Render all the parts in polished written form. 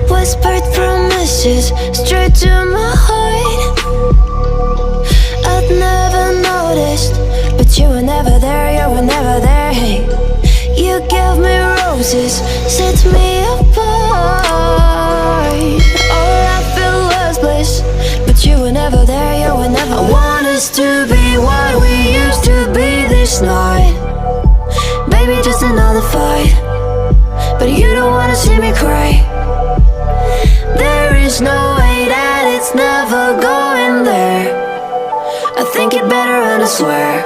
Whispered promises straight to my heart. I'd never noticed, but you were never there, you were never there. Hey, you gave me roses, set me apart. All I feel was bliss, but you were never there, you were never. I want us to be what we used to be this night. Baby, just another fight, but you don't wanna see me cry. There is no way that it's never going there. I think you'd better run, I swear.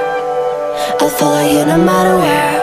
I'll follow you no matter where.